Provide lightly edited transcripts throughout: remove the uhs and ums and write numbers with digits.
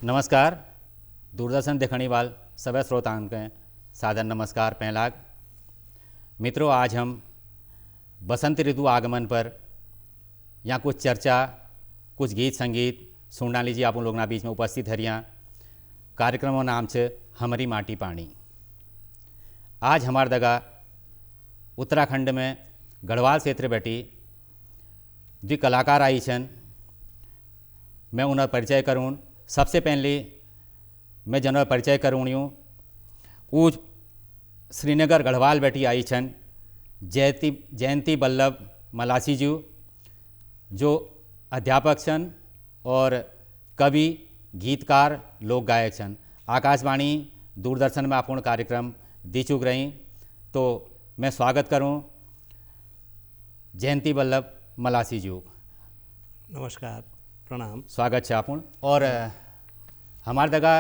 नमस्कार। दूरदर्शन देखने वाल सभी श्रोताओं के सादर नमस्कार पहला। मित्रों, आज हम बसंत ऋतु आगमन पर यहाँ कुछ चर्चा, कुछ गीत संगीत सुनना लीजिए। आप लोग ना बीच में उपस्थित हरियाँ कार्यक्रमों नाम से हमारी माटी पानी। आज हमार दगा उत्तराखंड में गढ़वाल क्षेत्र बैठी जो कलाकार आई छन, मैं उन्हें परिचय करूँ। सबसे पहले मैं जनों परिचय करूँ ऊ श्रीनगर गढ़वाल बैठी आई छन जयंती बल्लभ मलासी जी, जो अध्यापक छन और कवि, गीतकार, लोक गायक छन। आकाशवाणी दूरदर्शन में अपूर्ण कार्यक्रम दी चुक रही, तो मैं स्वागत करूं जयंती बल्लभ मलासी जी। नमस्कार, प्रणाम, स्वागत है आपूर्ण। और हमार दगा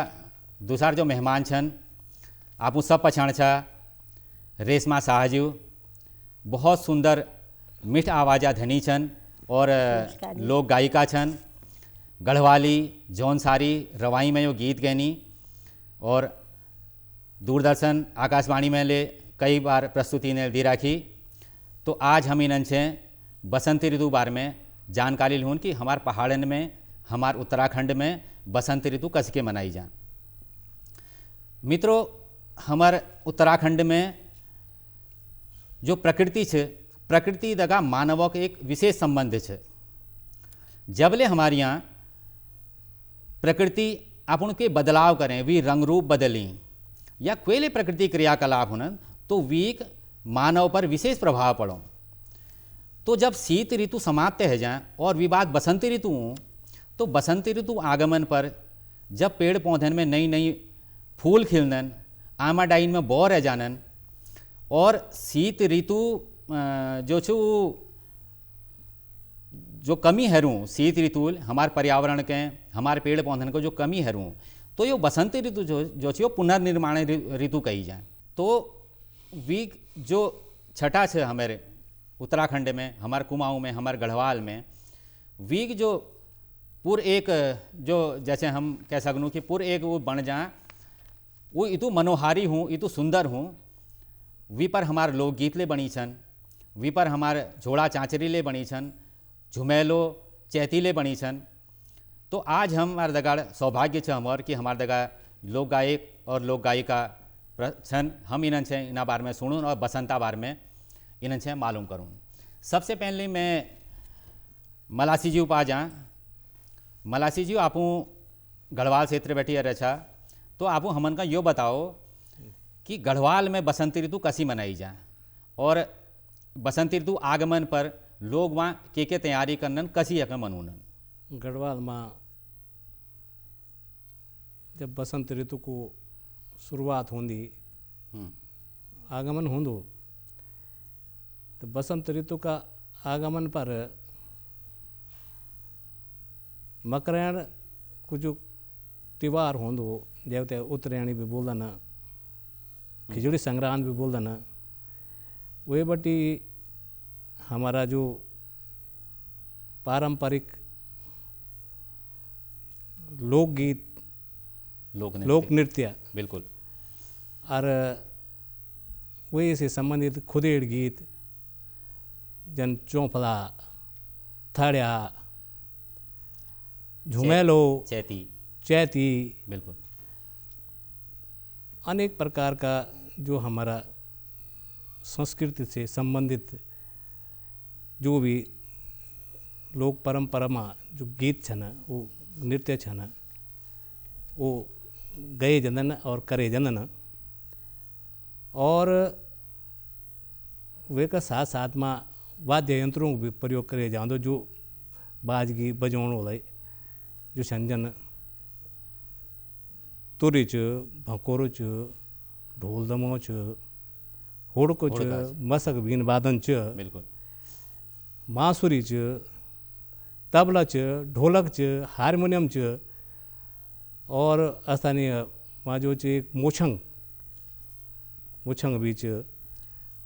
दूसरा जो मेहमान छन आपू सब पछाण छा रेशमा शाह जी। बहुत सुंदर मीठ आवाज़ा धनी छन और लोक गायिका छन। गढ़वाली, जौनसारी, रवाई में यो गीत गैनी और दूरदर्शन आकाशवाणी में ले कई बार प्रस्तुति ने दी राखी। तो आज हम इन से बसंत ऋतु बारे में जानकारी लूँ कि हमार पहाड़न में, हमार उत्तराखंड में बसंत ऋतु कस के मनाई जा। मित्रों, हमार उत्तराखंड में जो प्रकृति है, प्रकृति दगा मानवों के एक विशेष संबंध है। जबले हमारे यहाँ प्रकृति अपन के बदलाव करें, वी रंग रूप बदलें या कोई प्रकृति क्रियाकलाप होना, तो वीक मानव पर विशेष प्रभाव पड़ो। तो जब शीत ऋतु समाप्त है जाए और विवाद बसंत ऋतु हो, तो बसंत ऋतु आगमन पर जब पेड़ पौधन में नई नई फूल खिलनन, आमाडाइन में बौ रह जानन और शीत ऋतु जो छू जो कमी हरूँ शीत ऋतु हमारे पर्यावरण के, हमारे पेड़ पौधन को जो कमी हरूँ, तो यो बसंत ऋतु जो छो पुनर्निर्माण ऋतु कही जाए। तो वी जो छठा है हमारे उत्तराखंड में, हमारे कुमाऊँ में, हमारे गढ़वाल में, वीक जो पूर एक जो जैसे हम कह सकूँ कि पूर एक वो बन जाए, वो इतु मनोहारी हूँ, इतु सुंदर हूँ। वी पर हमारे लोकगीत ले बनी छन, वी पर हमारे झोड़ा चाँचरी ले बनी छन, झुमेलो चैती ले बनी छन। तो आज हमारे दगा सौभाग्य है हमार कि हमारे दगा लोक गायक और लोक गायिका छन। हम इन्हन से इना बारे में सुनूँ और बसंता बारे में इन्हन से मालूम करूँ। सबसे पहले मैं मलासी जी पा जा। मलासी जी, आपू गढ़वाल क्षेत्र बैठी रचा, तो आपू हमन का यो बताओ कि गढ़वाल में बसंत ऋतु कसी मनाई जाए और बसंत ऋतु आगमन पर लोग वहाँ के तैयारी करनन, कसी यक मनूनन। गढ़वाल में जब बसंत ऋतु को शुरुआत होंदी, आगमन होंदो, तो बसंत ऋतु का आगमन पर मकरैण को जो त्यौहार होंदो, जैसे उत्तरायणी भी बोलदन, खिचड़ी संक्रांत भी बोलदन, वे बटी हमारा जो पारंपरिक लोकगीत, लोक नृत्य बिल्कुल, और वही से संबंधित खुदेड़ गीत जन चौफला, थड़िया, झुमेलो, चैती, बिल्कुल, अनेक प्रकार का जो हमारा संस्कृति से संबंधित जो भी लोक परंपरा में जो गीत छन, वो नृत्य छन, वो गए जनन और करे जनन। और वे का साथ साथ में वाद्य यंत्रों को भी प्रयोग करे जाओ, जो बाजगी बजाने वाले जो छंजन तुरी च, भकोरो च, ढोल दमो च, हुड़को च, मसक बीन वादन च, बिल्कुल, बांसुरी च, तबला च, ढोलक च, हारमोनियम च, और स्थानीय वहाँ जो च मोछंग भी च।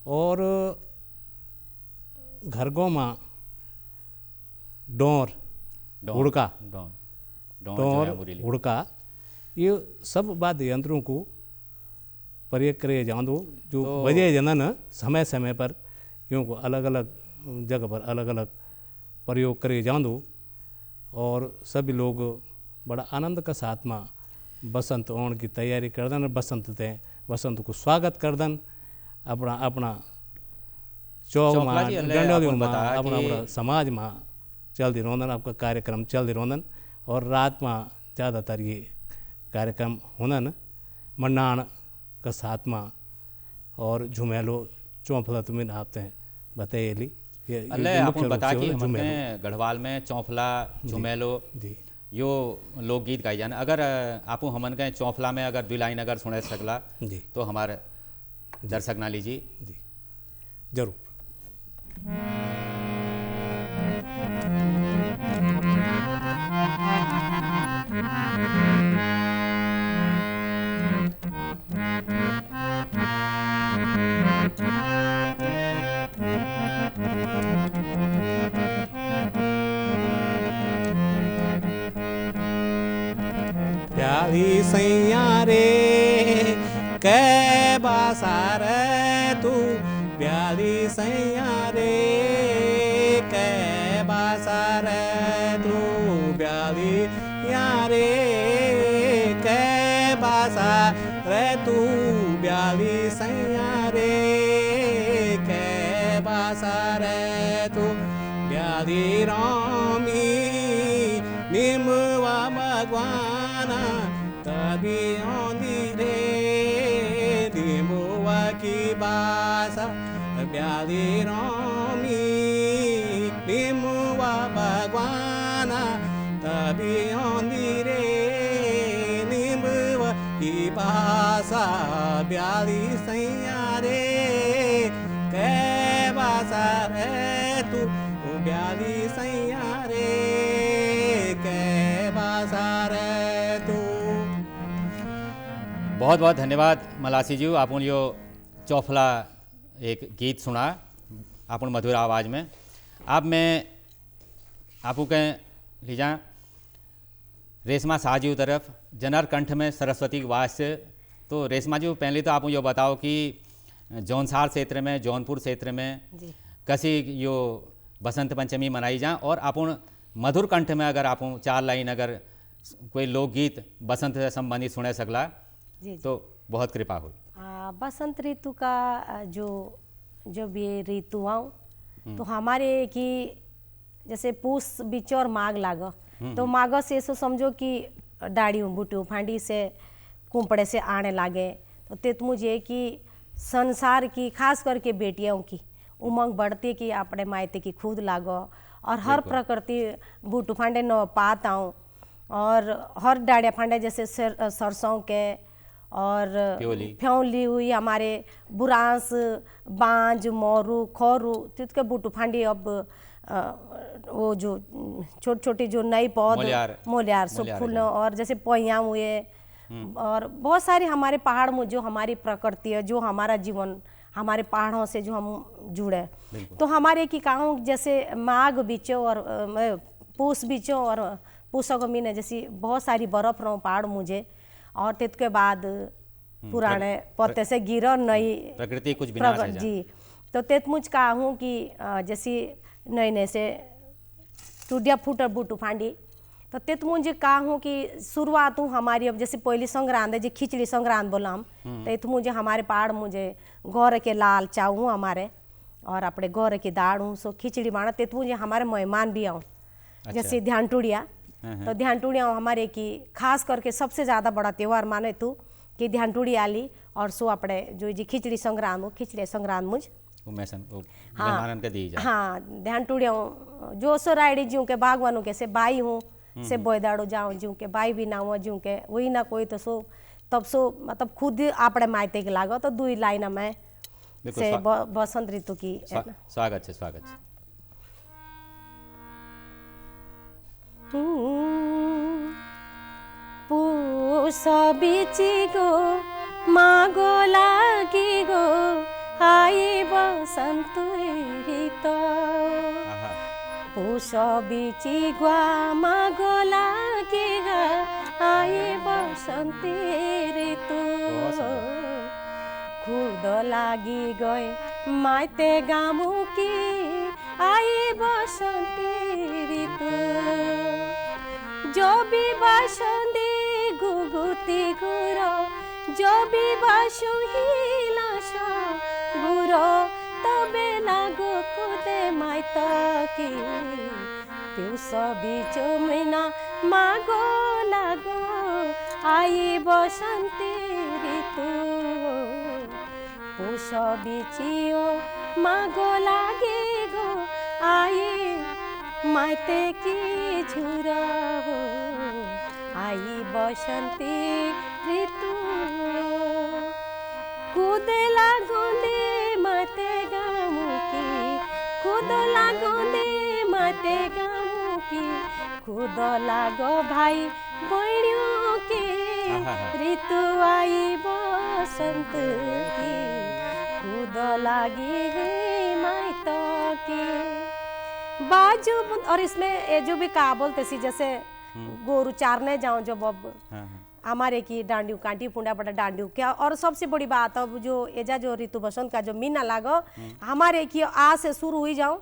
और घर गाँव में डोर हुड़का, डोर हुड़का ये सब वाद्य यंत्रों को प्रयोग करे जाऊँ जो बजे जनन समय समय पर यूँ को अलग अलग जगह पर अलग अलग प्रयोग करे जाऊँ और सभी लोग बड़ा आनंद का साथ में बसंत आने की तैयारी कर दन, बसंत को स्वागत कर दन, अपना अपना चौक में डंडोलियों में अपना अपना समाज में चलती रोंदन, आपका कार्यक्रम चलती रोंदन। और रात में ज़्यादातर ये कार्यक्रम होनन मन्नाण का साथ में और झुमेलो चौंफला तुम्हें आपते हैं बताइए अल्ले आपको बता कि हमने गढ़वाल में चौंफला झुमेलो यो लोकगीत गाई जान। अगर आपू हमन के चौंफला में अगर 2 लाइन अगर सुने सकला तो हमारे दर्शक ना लीजिए जी जरूर। प्याली सैया रे कै बासार तू, प्याली सैया रे कै बासार तू, प्याली यारे कै बासार तू, प्याली सैया रे कै बासार तू, प्याली रामी निमवा भगवाना तभी आंधी रे निमवा की बासा, प्याली रामी निमवा भगवाना तभी आंधी रे निमवा की बासा, प्याली सैया रे कै बासा रे तू, प्याली सैया रे कै बासा रे तू। बहुत बहुत धन्यवाद मलासी जी, आपन यो चौफला एक गीत सुना आपन मधुर आवाज़ में। अब मैं आपू के लीजा रेशमा शाह जी तरफ जनर कंठ में सरस्वती वास। तो रेशमा जी पहले तो आप यो बताओ कि जौनसार क्षेत्र में जौनपुर क्षेत्र में कैसी यो बसंत पंचमी मनाई जा, और अपन मधुर कंठ में अगर आप 4 लाइन अगर कोई लोकगीत बसंत से संबंधित सुने सकला तो बहुत कृपा हो। बसंत ऋतु का जब ये ऋतु आओ तो हमारे कि जैसे पूस बीच और माघ लागो तो माघ से ऐसा समझो कि डाड़ी बूटी फांडी से कुंपड़े से आने लागे, तो तेत मुझे कि संसार की खास करके बेटियों की उमंग बढ़ती कि अपने मायते की खुद लागो, और हर प्रकृति बूटू फांडे न पात आऊँ, और हर डाड़िया फांडे जैसे सरसों के और फ्योली हुई हमारे बुरांस बांज मोरू खोरू तितके बूटू फांडी। अब वो जो छोटी छोटी जो नई पौध मोलियार सब फूल, और जैसे पोया हुए और बहुत सारी हमारे पहाड़ में जो हमारी प्रकृति है, जो हमारा जीवन हमारे पहाड़ों से जो हम जुड़े, तो हमारे की कहूँ जैसे माघ बीचो और पूस बीचो और पूसों को महीने जैसी बहुत सारी बर्फ रहो पहाड़ मुझे, और तित के बाद पुराने पत्ते से गिरो नई प्रकृति कुछ विनाश है जी। तो तेत मुझ कहूँ कि जैसी नई नई से टूडिया फूट बूटू फांडी, तो तेत मुझे कहूँ कि शुरुआत हूँ हमारी अब जैसे पहली संक्रांत है जी खिचड़ी संक्रांत बोला हम, तो इत मुझे हमारे पहाड़ मुझे गौर के लाल चाऊ हमारे और अपने गौर की दाड़ हूँ सो खिचड़ी बाना, तेत मुझे हमारे मेहमान भी आऊँ जैसे ध्यान टूड़िया। तो ध्यान टूड़िया हमारे की खास करके सबसे ज़्यादा बड़ा त्यौहार माने तू कि ध्यान टूड़ी आली, और सो अपने जो जी खिचड़ी संक्रांत हो खिचड़ी संक्रांत मुझ हाँ ध्यान टूड़िया जो सो रायडी जूँ के बागवानों के से बाई हूँ से बोयदाड़ो जाऊँ जूँ के बाई भी ना हुआ जूँ के वही ना कोई, तो सो तब सो मतलब खुद अपने मायते के लागो। तो 2 लाइन में से बसंत ऋतु की स्वागत है स्वागत है। पूसो बीची गो मागो लागी गो आई बसंत ऋतु, पूसो बीची गुआ मागो लागी गो आई बसंती ऋतु बहुत सुंदर। खुद लागी गए माते गामू की आई बसंती ऋतु जो भी बासंदी गुगुती गुरो जो भी बासु हिलास गुरो तबे लागो खुदे माइता की पिउस बीच मैना मागो लागो आई बसंती ऋतु पुष बिचियो मागो लागे गो आई माते की झुरा हो आई बसंती ऋतु खुदे लागोंदे माते गामू की खुद लागोंदे माते गामू की खुद लागो भाई बहनियों के ऋतु आई बसंत की खुद लागी है माइता की बाजू। और इसमें ये जो भी कहा बोलते सी जैसे गोरू चारने जाऊं जब अब हमारे की डांडियो कांटी पुंडा पटा डांडियो क्या। और सबसे बड़ी बात अब जो एजा जो ऋतु बसंत का जो महीना लागो हमारे की आज से शुरू हुई जाऊं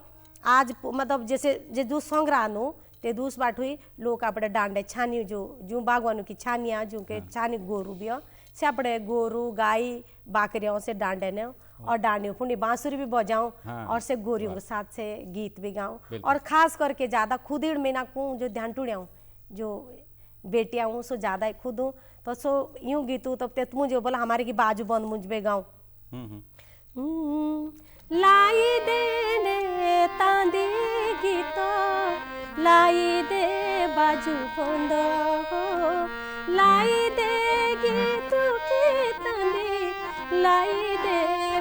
आज मतलब जैसे जे दूस संग्रहानु ते दूस बाट हुई लोग अपने डांडे छानी जो जू बागवानों की छानिया जू के छानी गोरू भी से अपने गोरू गाय बाकरियों से डांडे ने और डांडियों पुंडी बांसुरी भी बजाऊं और से गोरियों के साथ से गीत भी गाऊं। और खास करके ज़्यादा खुदीड़ में ना को जो ध्यान टूड़ियाऊँ जो बेटियाँ हूँ सो ज़्यादा खुद हूँ तो सो यूँ गीतू तब ते तुम जो बोला हमारे की बाजू बंद मुझे गाऊं लाई देने तांदी गीत लाई दे बाजू बंद हो लाई दे गीत की तांदी लाई दे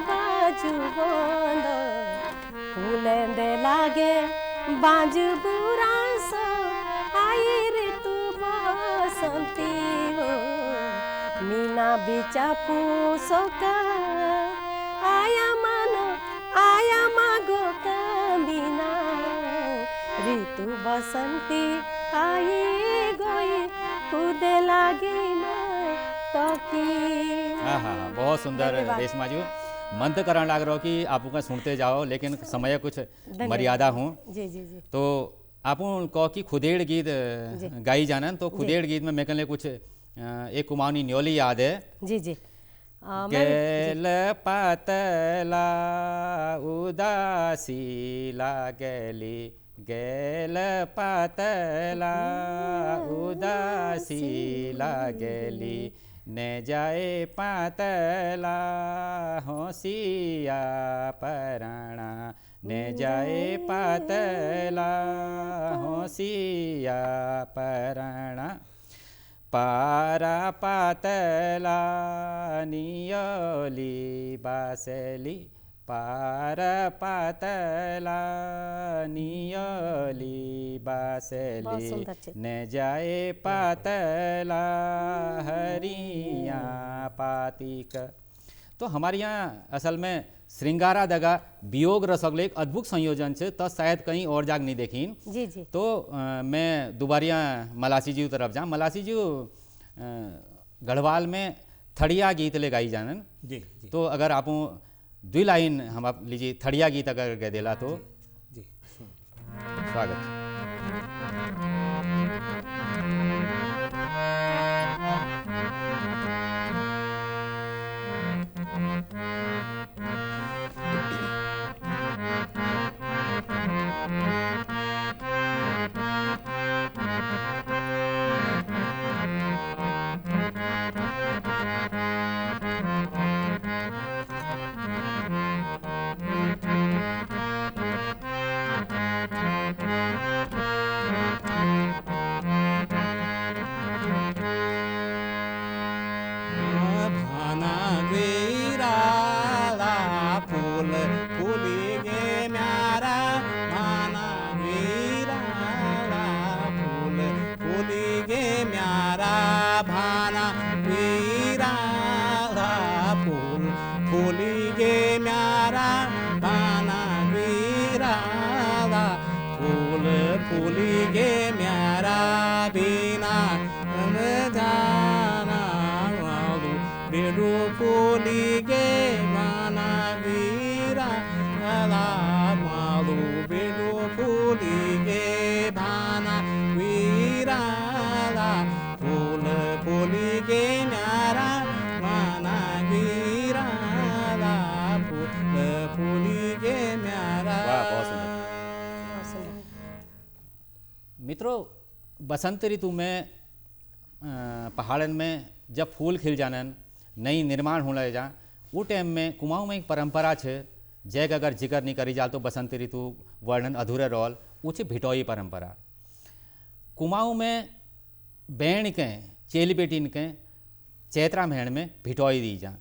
बाजू बंद फूलेंदे लागे बाजू बुरास आई ऋतु बसंती हो मीना बिचा पूसोका आया मागो का मीना ऋतु बसंती आई गई खुद लागी तो की। बहुत सुंदर रेशमा जी मन तो करण लाग रहा कि आपू का सुनते जाओ लेकिन समय कुछ मर्यादा हूँ जी जी जी तो आपू कहो कि खुदेड़ गीत गाई जानन तो खुदेड़ गीत में मैं कहले कुछ एक कुमाऊनी न्योली याद है जी जी गेल पातला उदासी लागली गेल पातला उदासी लागली ने जाए पातला होशिया पराणा ने जाए पातला होशिया पराणा पारा पातला नियोली बासली पार पातला नियोली बासली ने जाए पातला हरिया पातिक। तो हमारे यहाँ असल में श्रृंगारा दगा वियोग रसगले एक अद्भुत संयोजन से तो शायद कहीं और जाग नहीं देखीन जी जी तो मैं दोबारिया मलासी जी तरफ जाऊँ। मलासी जी गढ़वाल में थड़िया गीत ले गाई जानन जी तो अगर आप दुई लाइन हम आप लीजिए थड़िया गीत अगर कह देला तो जी स्वागत। फूली गे म्यारा बिना बसंत ऋतु में पहाड़न में जब फूल खिल जानन, नई निर्माण हो लगे जा, वो टाइम में कुमाऊँ में एक परंपरा है, जैक अगर जिक्र नहीं करी जाए तो बसंत ऋतु वर्णन अधूरे रोल, वो छे भिटोई परंपरा। कुमाऊँ में बैण के चेली बेटीन के चैत्रा महीने में भिटोई दी जा,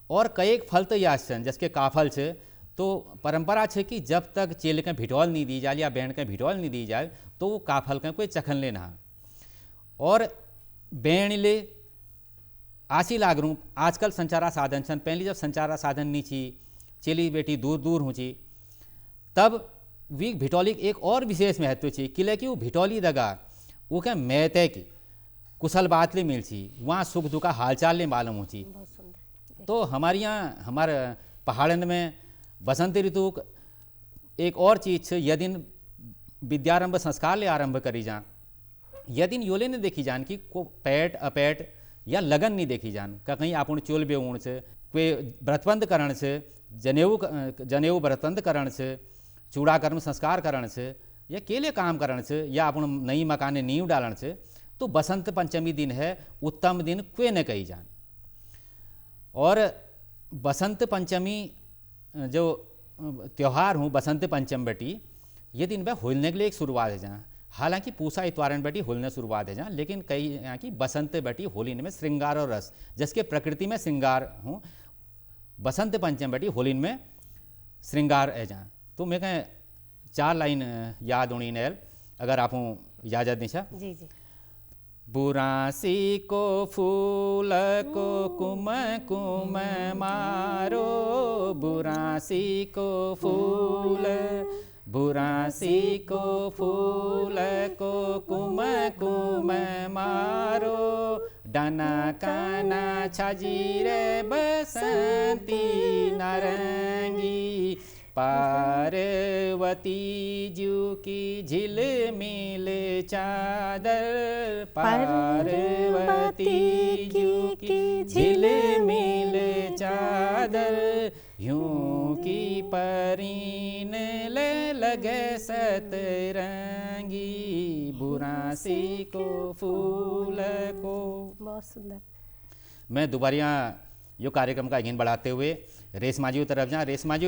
और कई एक फल तो याद छन जिसके काफल छे, तो परंपरा है कि जब तक चेल के भिटौल नहीं दी जाए या बैण के भिटौल नहीं दी जाए तो वो काफल के कोई चखन ले ना। और बैण ले आशी लाग रू, आजकल संचारा साधन छन, पहले जब संचारा साधन नहीं थी, चेली बेटी दूर दूर हो छी, तब वी भिटौली एक और विशेष महत्व थी, किले कि वो भिटौली दगा वो क्या मैते की कुशल बात ले मिल छी, वहाँ सुख दुख का हालचाल ले मालूम हो छी। तो हमारे यहाँ हमारे पहाड़न में बसंत ऋतु एक और चीज़ है, यदि विद्यारंभ संस्कार ले आरंभ करी जा, यदि योले ने देखी जान कि को पैट अपेट या लगन नहीं देखी जान, का कहीं आप चोल बेऊण से, कोई व्रतबंध करण से, जनेऊ व्रतबंध करण से, चूड़ा कर्म संस्कार करण से, या केले काम करण से, या अपन नई मकाने नींव डालन से, तो बसंत पंचमी दिन है उत्तम दिन क्वे न कही जान। और बसंत पंचमी जो त्यौहार हूँ बसंत पंचम बेटी, ये दिन में होलने के लिए एक शुरुआत है जहाँ, हालांकि पूसा इतवारन बेटी होलने शुरुआत है जहाँ, लेकिन कई यहाँ की बसंत बेटी होली में श्रृंगार और रस, जिसके प्रकृति में श्रृंगार हूँ, बसंत पंचम बेटी होली में श्रृंगार है जहाँ। तो मैं कहें 4 लाइन याद होनी नैल, अगर आप इजाजत दिशा। जी जी। बुरासी को फूल को कुम कुम मारो, बुरासी को फूल, बुरासी को फूल को कुम कुम मारो, डना काना छजीरे बसंती नारंगी, पार्वती जू की झिलमिल चादर, पार्वती जू की झिलमिल चादर, यूं की परीन ले लगे सतरंगी, बुरासी को फूल को। बहुत सुंदर। मैं दोबारा यो कार्यक्रम का आगे बढ़ाते हुए रेशमाजी तरफ जा। रेशमाजी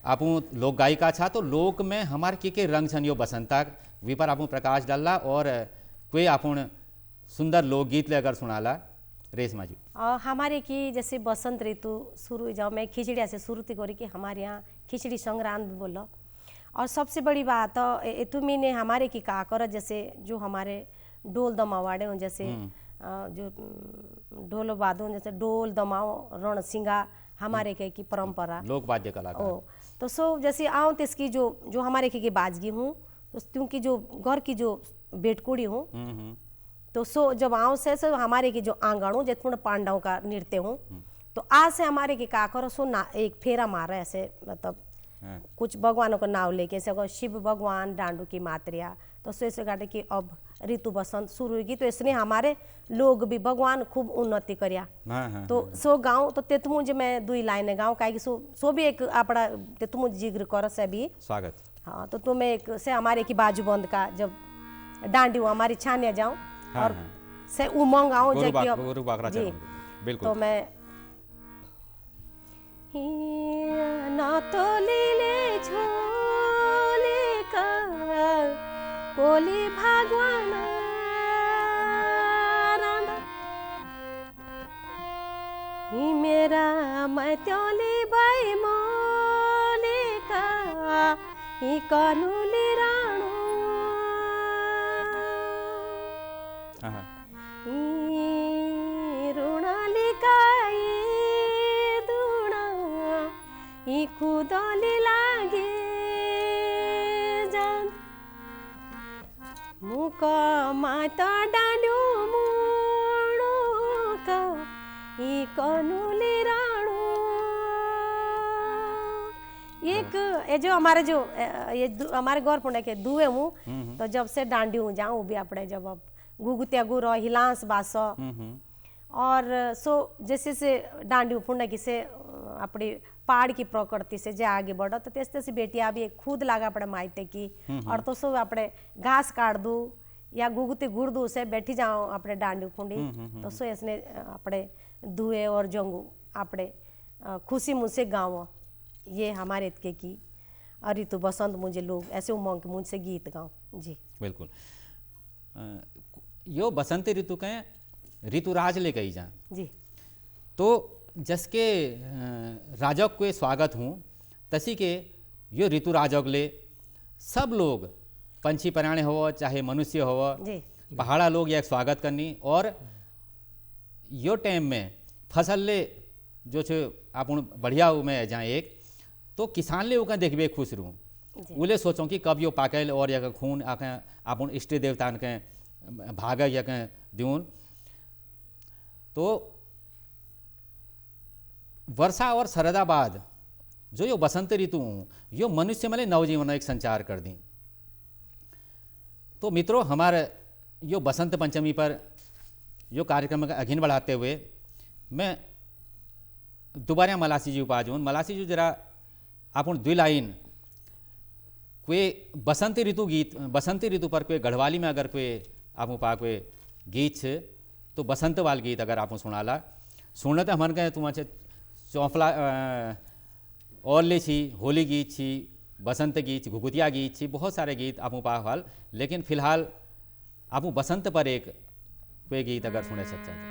आप लोक गायिका छा, तो लोक में हमारे के रंग छन यो बसंतक वी पर आप प्रकाश डालला, और कोई आप सुंदर लोकगीत ले अगर सुनाला रेशमाजी। हमारे की जैसे बसंत ऋतु शुरू जाओ, मैं खिचड़ी से शुरू थी करी कि हमारे यहाँ खिचड़ी संग्रांत भी बोलो। और सबसे बड़ी बात तुम्ही ने हमारे की का कर, जैसे जो हमारे डोल दमावाड़े हों, जैसे जो ढोल वादों, जैसे डोल दमाओ रण सिंगा हमारे के की परंपरा लोक वाद्य कलाकार। तो सो जैसे आओ तो इसकी जो हमारे के बाजगी हूँ, तो क्योंकि जो घर की जो बेटकुड़ी हूँ, तो सो जब आओ से हमारे की जो आंगण हूँ, जैसे पांडवों का नृत्य हूँ, तो आज से हमारे की का करो सो ना एक फेरा मारा ऐसे, मतलब कुछ भगवानों का नाम लेके, ऐसे शिव भगवान, डांडू की मात्रिया, तो सो ऐसे गाते कि अब ऋतु बसंत शुरू होगी, तो इसलिए हमारे लोग भी भगवान खूब उन्नति करिया। तो सो गाँव तो तेतमु जो मैं 2 लाइन गाँव का सो भी एक अपना तेतमु जिक्र कर से भी स्वागत। हाँ, तो तुम्हें एक से हमारे की बाजूबंद का जब डांडी हमारी छानिया जाऊँ और से उमंग आऊँ जी, बिल्कुल। तो मैं ना तो लीले झोले का कोली भगवान मेरा मैं त्योली बाई मोले का ही कानूली राणू रुणाली काई दुणा ही खुदली लागे जान मुका माता डालू मुड़ू का ही कानूली राणू। एक ये जो हमारे जो ये हमारे गौर पुणे के दुए हूँ, तो जब से डांडी हूँ जाऊँ भी अपने जब अब गुगुत्या गुरो हिलांस बासो, और सो जैसे से डांडी पुणे की से अपनी पहाड़ की प्रकृति से जे आगे बढ़ो, तो तेज तेज बेटिया भी खुद लागा अपने मायते की, और तो सो अपने घास काट दू या गुगुती गुड़दू से बैठी जाओ अपने डांडी कुंडी तो सो इसने अपने धुए और जंगू अपने खुशी मुझसे गाओ। ये हमारे इतके की ऋतु बसंत मुझे लोग ऐसे उमंग के मुझसे गीत गाओ जी। बिल्कुल यो बसंती ऋतु के ऋतुराज ले गई जा जी। तो जसके राजक के स्वागत हूँ तसी के यो ऋतुराजक ले सब लोग पंछी प्राणी हो चाहे मनुष्य हो पहाड़ा लोग एक स्वागत करनी और यो टाइम में फसल ले जो छे अपन बढ़िया में जाए एक तो किसान ले उका देखबे खुश रहूँ उले सोचो कि कब यो पाकल और या खून आके अपन इष्ट देवता के भाग या के दून। तो वर्षा और शरदा बाद जो यो बसंत ऋतु यो मनुष्य में नवजीवन एक संचार कर दी। तो मित्रों हमारे यो बसंत पंचमी पर यो कार्यक्रम का आगे बढ़ाते हुए मैं दोबारा मलासी जी उपाजून मलासी जी जरा अपन 2 लाइन कोई बसंती ऋतु पर कोई गढ़वाली में अगर कोई आप पा कोई गीत छे तो बसंत वाल गीत अगर आप सुनाला सुनने तो हमन के तुम चौफला और ले छी होली गीत छी बसंत गीत घुघुतिया गीत छी बहुत सारे गीत आप पा हाल लेकिन फिलहाल आप बसंत पर एक कोई गीत अगर सुने सकते हैं।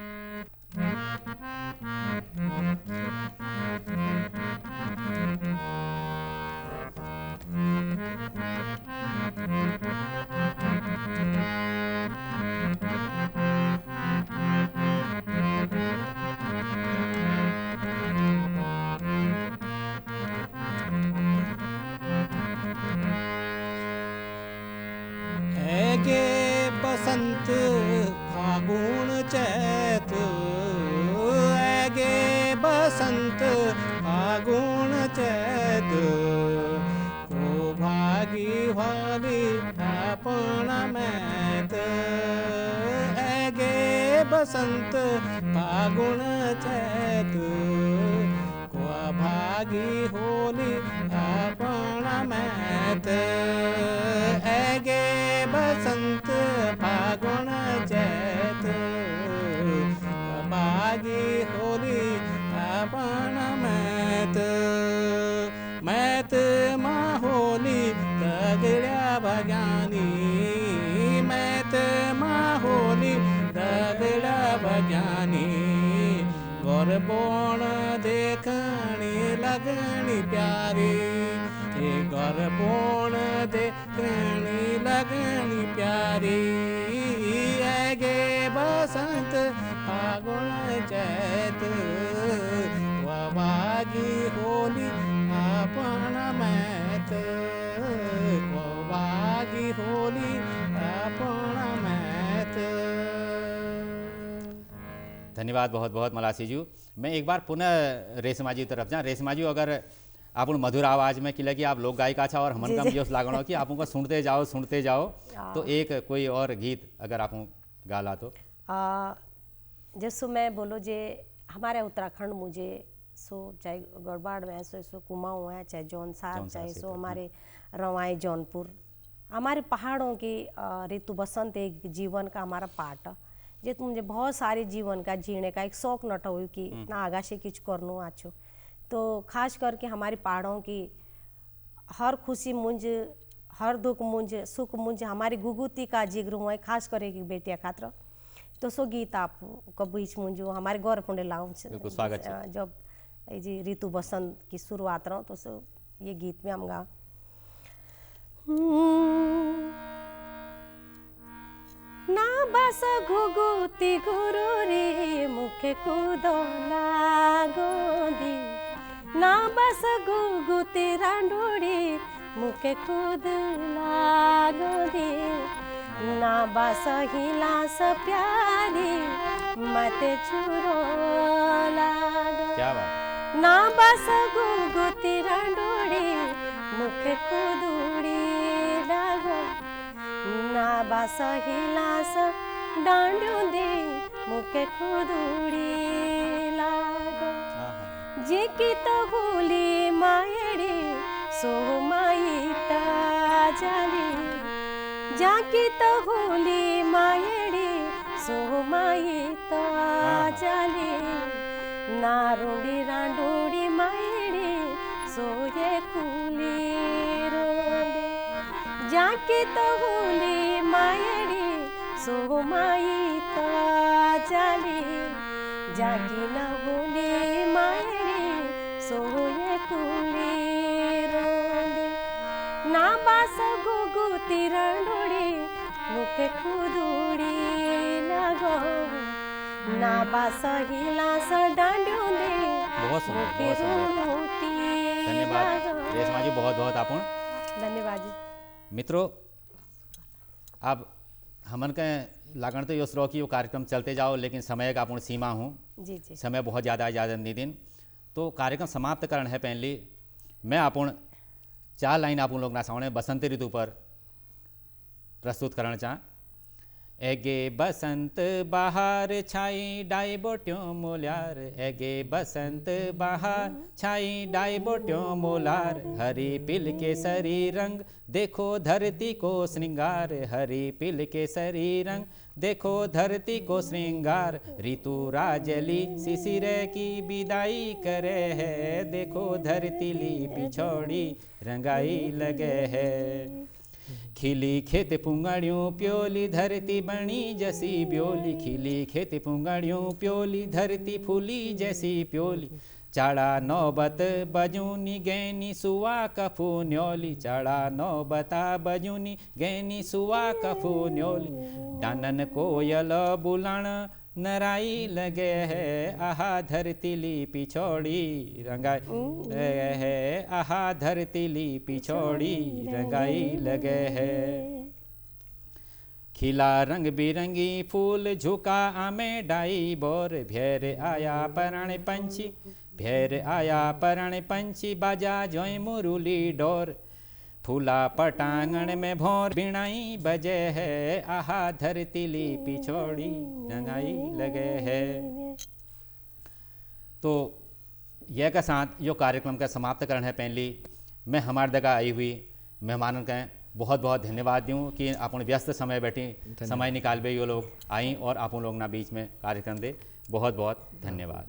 बसंत फागुन चैत ऐगे बसंत फागुन चैत को भागी वाली अपन मैत ऐगे बसंत फागुन चैत को भागी होली अपन मैत ऐगे बसंत फागुन चैत बागी होली अपन मैत मैत माहोली दगड़िया भगानी मैत माहोली दगड़ा भगानी गौर बोण देखनी लगनी प्यारी गौर बोण देखनी लगनी प्यारी ऐगे बसंत फागुन चैत बागी होली अपन मैत बागी होली अपन मैत। धन्यवाद बहुत बहुत मलासी जी। मैं एक बार पुनः रेशमा जी तरफ जा रेशमा जी अगर आप मधुर आवाज में कि आप लोक गायिका छा और हमन का जोश लागणो कि आप सुनते जाओ तो एक कोई और गीत अगर आप गाला तो जैसो मैं बोलो जे हमारे उत्तराखंड मुझे सो चाहे गढ़वाड़ में सो कुमाऊँ है चाहे जौनसार चाहे सो हमारे रवाई जौनपुर हमारे पहाड़ों की ऋतु बसंत एक जीवन का हमारा पार्ट जे मुझे बहुत सारे जीवन का जीने का एक शौक नट हो कि ना आगा से कुछ करनो आछो। तो खास करके हमारे पहाड़ों की हर खुशी मुंज हर दुख मुंज सुख मुंज हमारी गुगुती का जिक्र हुआ है खास करके बेटिया खातर। तो सो गीत आप बीच मुंजो हमारे गौर पुंडे लाऊं जब जी ऋतु बसंत की शुरुआत रहो तो सो ये गीत में हम गा ना बस घुगुती गुरु रे मुखे कूदो लागो दी ना बस घुगुती रांडोड़ी मुखे कूद लागो दी ना बस हिलास प्यारी मत छुरो लागो क्या बात ना बस घुगुती रांडोड़ी मुखे कूदुड़ी लागो ना बस हिलास डांडू दे मुखे खुदुड़ी लागो जे की तो होली मायड़ी सो माई ता जाली जाकी तो होली मायड़ी सो माई तो जाली नारुडी रांडोडी मायड़ी सोये कुली रोंडे जाकी तो होली मायड़ी सो माई तो जाली जाकी न होली मायड़ी सोये कुली रोंडे ना बास गुगु तिरंडोड़ी मुके खुदुड़ी लगो ना बास हिलास डांडोंदे बहुत सुंदर, मुके बहुत सुंदर। रोटी धन्यवाद लगो। रेशमा जी, बहुत बहुत आपन। धन्यवाद जी। मित्रों, अब हमन के लागण तो यो श्रो की वो कार्यक्रम चलते जाओ, लेकिन समय का पूर्ण सीमा हूँ, जी जी समय बहुत ज़्यादा इजाज़त नहीं दिन, तो कार्यक्रम समाप्त करण है पहले मैं अपन 4 लाइन आप लोग ना सामने बसंत ऋतु पर प्रस्तुत करना चाह। एगे बसंत बहार छाई डाई बोट्यों मोलार, एगे बसंत बहार छाई डाई बोट्यों मोलार, हरी पिल के सरी रंग देखो धरती को श्रृंगार, हरी पिल के सरी रंग देखो धरती को श्रृंगार, ऋतु राजली शिशिर की विदाई करे है, देखो धरती ली पिछोड़ी रंगाई लगे है, खिली खेत पुंगड़ियों प्योली धरती बनी जैसी ब्योली, खिली खेत पुंगड़ियों प्योली धरती फूली जैसी प्योली, चाड़ा नौबत बजूनी गैनी सुआ कफू न्योली, चाड़ा नौबता बजूनी गैनी सुआ कफू न्योली, डानन कोयल बुलाण नराई लगे है, आहा धरती ली पिछोड़ी रंगाई है, आहा धरती ली पिछोड़ी रंगाई लगे है, खिला रंग बिरंगी फूल झुका आमे डाई बोर, भेर आया परण पंछी भेर आया परण पंछी, बाजा जोई मुरुली डोर, फूला पटांगण में भोर बिनाई बजे है, आहा धरती ली पिछोड़ी रंगाई लगे है। तो यह के साथ यो कार्यक्रम का समाप्त करण है पहली मैं हमारे जगह आई हुई मेहमानों का बहुत बहुत धन्यवाद दूँ कि अपन व्यस्त समय बैठी समय निकाल बे यो लोग आई और आप लोग ना बीच में कार्यक्रम दे, बहुत बहुत धन्यवाद।